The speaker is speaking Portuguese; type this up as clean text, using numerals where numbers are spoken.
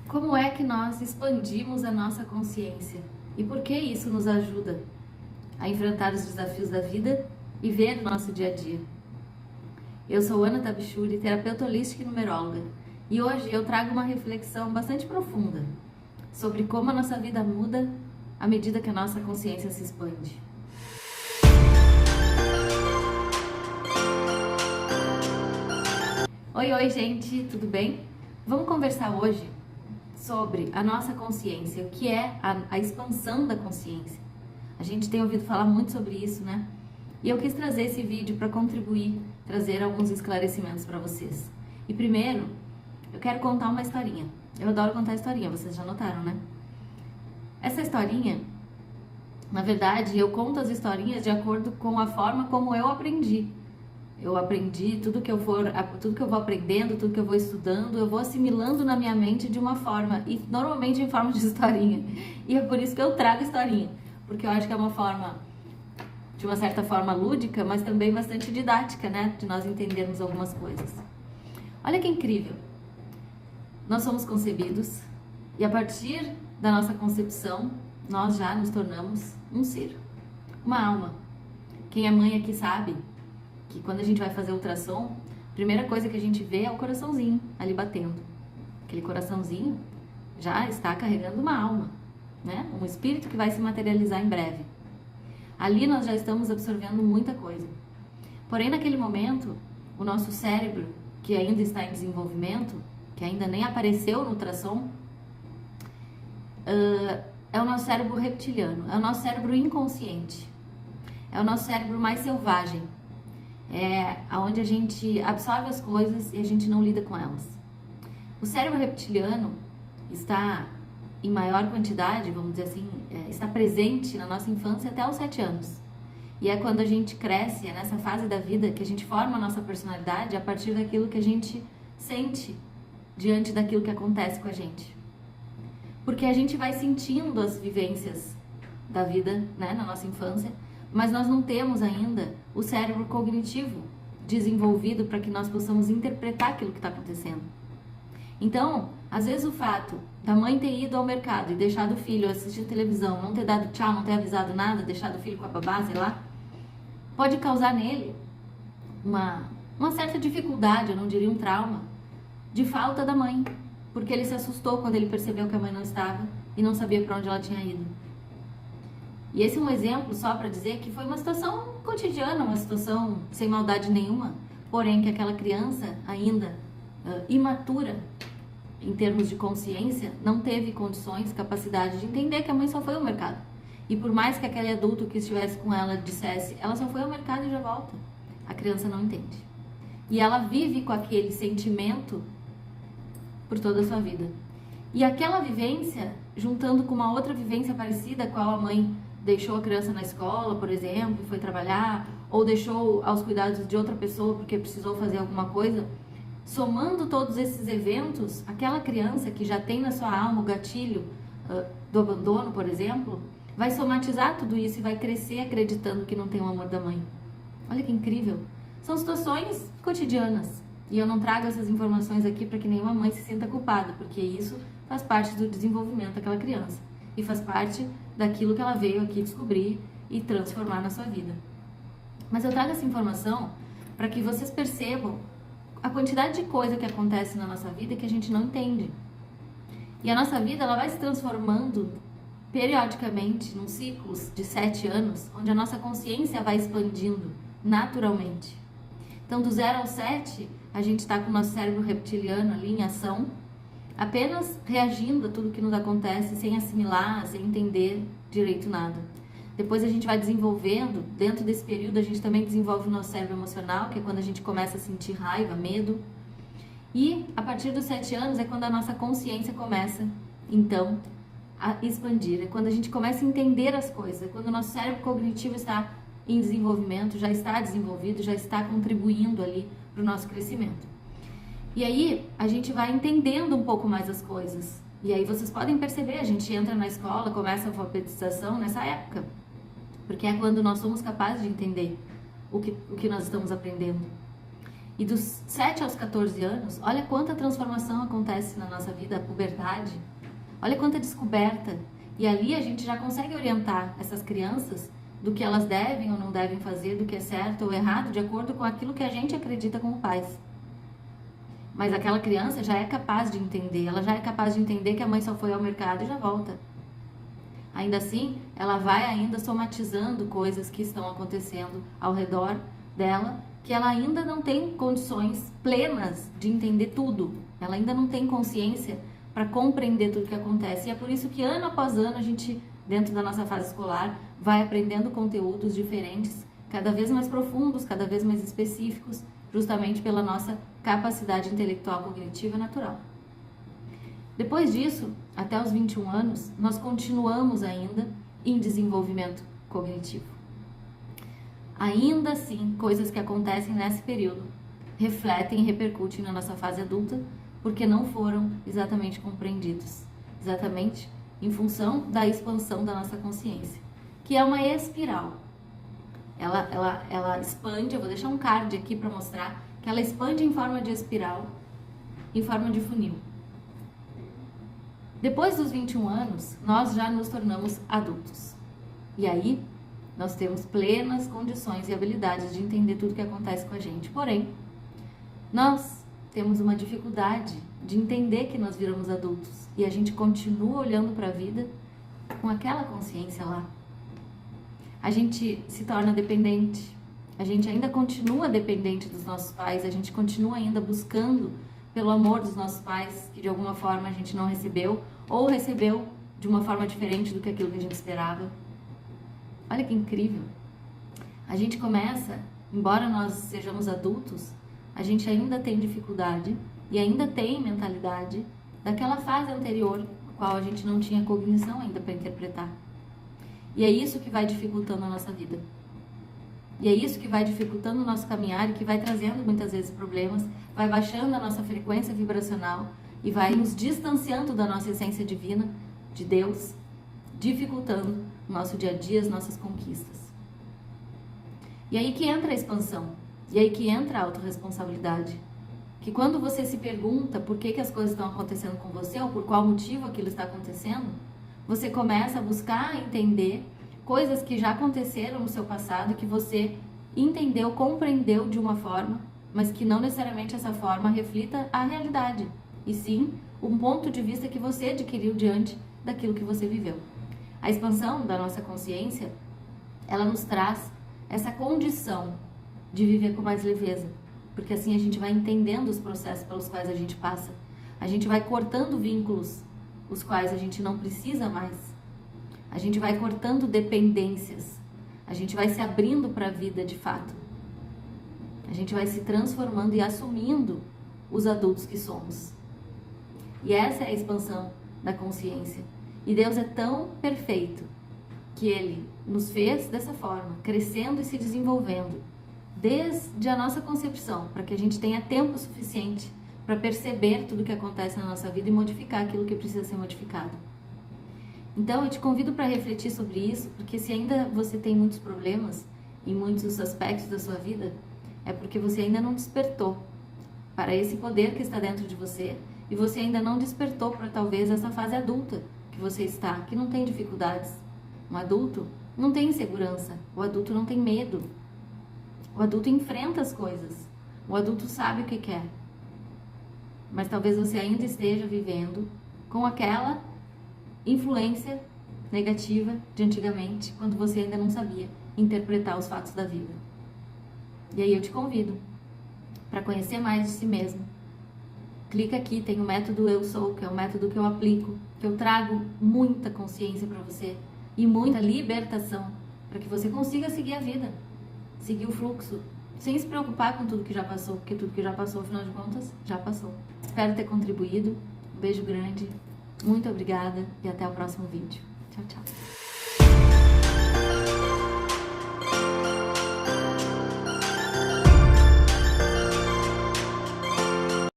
Como é que nós expandimos a nossa consciência? E por que isso nos ajuda a enfrentar os desafios da vida e ver o nosso dia a dia? Eu sou Ana Tabichuri, terapeuta holística e numeróloga, e hoje eu trago uma reflexão bastante profunda sobre como a nossa vida muda à medida que a nossa consciência se expande. Oi, gente, tudo bem? Vamos conversar hoje sobre a nossa consciência, o que é a expansão da consciência. A gente tem ouvido falar muito sobre isso, né? E eu quis trazer esse vídeo para contribuir, trazer alguns esclarecimentos para vocês. E primeiro, eu quero contar uma historinha. Eu adoro contar historinha, vocês já notaram, né? Essa historinha, na verdade, eu conto as historinhas de acordo com a forma como eu aprendi. Eu aprendi tudo que eu vou aprendendo, tudo que eu vou estudando, eu vou assimilando na minha mente de uma forma, e normalmente em forma de historinha. E é por isso que eu trago historinha, porque eu acho que é uma forma, de uma certa forma lúdica, mas também bastante didática, né? De nós entendermos algumas coisas. Olha que incrível! Nós somos concebidos e a partir da nossa concepção, nós já nos tornamos um ser, uma alma. Quem é mãe aqui sabe que quando a gente vai fazer ultrassom, a primeira coisa que a gente vê é o coraçãozinho ali batendo. Aquele coraçãozinho já está carregando uma alma, né? Um espírito que vai se materializar em breve. Ali nós já estamos absorvendo muita coisa. Porém, naquele momento, o nosso cérebro, que ainda está em desenvolvimento, que ainda nem apareceu no ultrassom, é o nosso cérebro reptiliano, é o nosso cérebro inconsciente, é o nosso cérebro mais selvagem. É onde a gente absorve as coisas e a gente não lida com elas. O cérebro reptiliano está em maior quantidade, vamos dizer assim, está presente na nossa infância até os 7 anos. E é quando a gente cresce, é nessa fase da vida que a gente forma a nossa personalidade a partir daquilo que a gente sente diante daquilo que acontece com a gente. Porque a gente vai sentindo as vivências da vida, né, na nossa infância, mas nós não temos ainda o cérebro cognitivo desenvolvido para que nós possamos interpretar aquilo que está acontecendo. Então, às vezes o fato da mãe ter ido ao mercado e deixado o filho assistir televisão, não ter dado tchau, não ter avisado nada, deixado o filho com a babá, sei lá, pode causar nele uma certa dificuldade, eu não diria um trauma, de falta da mãe, porque ele se assustou quando ele percebeu que a mãe não estava e não sabia para onde ela tinha ido. E esse é um exemplo só para dizer que foi uma situação cotidiana, uma situação sem maldade nenhuma, porém que aquela criança ainda imatura em termos de consciência não teve condições, capacidade de entender que a mãe só foi ao mercado. E por mais que aquele adulto que estivesse com ela dissesse, ela só foi ao mercado e já volta, a criança não entende. E ela vive com aquele sentimento por toda a sua vida. E aquela vivência, juntando com uma outra vivência parecida, qual a mãe deixou a criança na escola, por exemplo, foi trabalhar, ou deixou aos cuidados de outra pessoa porque precisou fazer alguma coisa, somando todos esses eventos, aquela criança que já tem na sua alma o gatilho do abandono, por exemplo, vai somatizar tudo isso e vai crescer acreditando que não tem o amor da mãe. Olha que incrível! São situações cotidianas. E eu não trago essas informações aqui para que nenhuma mãe se sinta culpada, porque isso faz parte do desenvolvimento daquela criança. E faz parte daquilo que ela veio aqui descobrir e transformar na sua vida. Mas eu trago essa informação para que vocês percebam a quantidade de coisa que acontece na nossa vida que a gente não entende. E a nossa vida ela vai se transformando periodicamente num ciclo de 7 anos, onde a nossa consciência vai expandindo naturalmente. Então, do 0 ao 7, a gente está com o nosso cérebro reptiliano ali em ação, apenas reagindo a tudo que nos acontece, sem assimilar, sem entender direito nada. Depois a gente vai desenvolvendo, dentro desse período a gente também desenvolve o nosso cérebro emocional, que é quando a gente começa a sentir raiva, medo. E a partir dos 7 anos é quando a nossa consciência começa, então, a expandir. É quando a gente começa a entender as coisas, é quando o nosso cérebro cognitivo está em desenvolvimento, já está desenvolvido, já está contribuindo ali para o nosso crescimento. E aí, a gente vai entendendo um pouco mais as coisas. E aí vocês podem perceber, a gente entra na escola, começa a alfabetização nessa época. Porque é quando nós somos capazes de entender o que nós estamos aprendendo. E dos 7 aos 14 anos, olha quanta transformação acontece na nossa vida, a puberdade. Olha quanta descoberta. E ali a gente já consegue orientar essas crianças do que elas devem ou não devem fazer, do que é certo ou errado, de acordo com aquilo que a gente acredita como pais. Mas aquela criança já é capaz de entender, ela já é capaz de entender que a mãe só foi ao mercado e já volta. Ainda assim, ela vai ainda somatizando coisas que estão acontecendo ao redor dela, que ela ainda não tem condições plenas de entender tudo. Ela ainda não tem consciência para compreender tudo que acontece. E é por isso que ano após ano a gente, dentro da nossa fase escolar, vai aprendendo conteúdos diferentes, cada vez mais profundos, cada vez mais específicos, justamente pela nossa capacidade intelectual cognitiva natural. Depois disso, até os 21 anos, nós continuamos ainda em desenvolvimento cognitivo. Ainda assim, coisas que acontecem nesse período refletem e repercutem na nossa fase adulta, porque não foram exatamente compreendidos, exatamente em função da expansão da nossa consciência, que é uma espiral. Ela expande, eu vou deixar um card aqui para mostrar que ela expande em forma de espiral, em forma de funil. Depois dos 21 anos, nós já nos tornamos adultos. E aí, nós temos plenas condições e habilidades de entender tudo que acontece com a gente. Porém, nós temos uma dificuldade de entender que nós viramos adultos e a gente continua olhando para a vida com aquela consciência lá. A gente se torna dependente, a gente ainda continua dependente dos nossos pais, a gente continua ainda buscando pelo amor dos nossos pais, que de alguma forma a gente não recebeu, ou recebeu de uma forma diferente do que aquilo que a gente esperava. Olha que incrível! A gente começa, embora nós sejamos adultos, a gente ainda tem dificuldade e ainda tem mentalidade daquela fase anterior, a qual a gente não tinha cognição ainda para interpretar. E é isso que vai dificultando a nossa vida. E é isso que vai dificultando o nosso caminhar e que vai trazendo muitas vezes problemas, vai baixando a nossa frequência vibracional e vai nos distanciando da nossa essência divina, de Deus, dificultando o nosso dia a dia, as nossas conquistas. E aí que entra a expansão, e aí que entra a autorresponsabilidade. Que quando você se pergunta por que as coisas estão acontecendo com você ou por qual motivo aquilo está acontecendo, você começa a buscar entender coisas que já aconteceram no seu passado, que você entendeu, compreendeu de uma forma, mas que não necessariamente essa forma reflita a realidade, e sim um ponto de vista que você adquiriu diante daquilo que você viveu. A expansão da nossa consciência, ela nos traz essa condição de viver com mais leveza, porque assim a gente vai entendendo os processos pelos quais a gente passa, a gente vai cortando vínculos os quais a gente não precisa mais. A gente vai cortando dependências. A gente vai se abrindo para a vida de fato. A gente vai se transformando e assumindo os adultos que somos. E essa é a expansão da consciência. E Deus é tão perfeito que Ele nos fez dessa forma, crescendo e se desenvolvendo, desde a nossa concepção, para que a gente tenha tempo suficiente para perceber tudo o que acontece na nossa vida e modificar aquilo que precisa ser modificado. Então eu te convido para refletir sobre isso, porque se ainda você tem muitos problemas em muitos aspectos da sua vida, é porque você ainda não despertou para esse poder que está dentro de você e você ainda não despertou para talvez essa fase adulta que você está, que não tem dificuldades. Um adulto não tem insegurança, o adulto não tem medo, o adulto enfrenta as coisas, o adulto sabe o que quer. Mas talvez você ainda esteja vivendo com aquela influência negativa de antigamente, quando você ainda não sabia interpretar os fatos da vida. E aí eu te convido para conhecer mais de si mesmo. Clica aqui, tem o método Eu Sou, que é o método que eu aplico, que eu trago muita consciência para você e muita libertação, para que você consiga seguir a vida, seguir o fluxo, sem se preocupar com tudo que já passou, porque tudo que já passou, afinal de contas, já passou. Espero ter contribuído. Um beijo grande, muito obrigada e até o próximo vídeo. Tchau, tchau.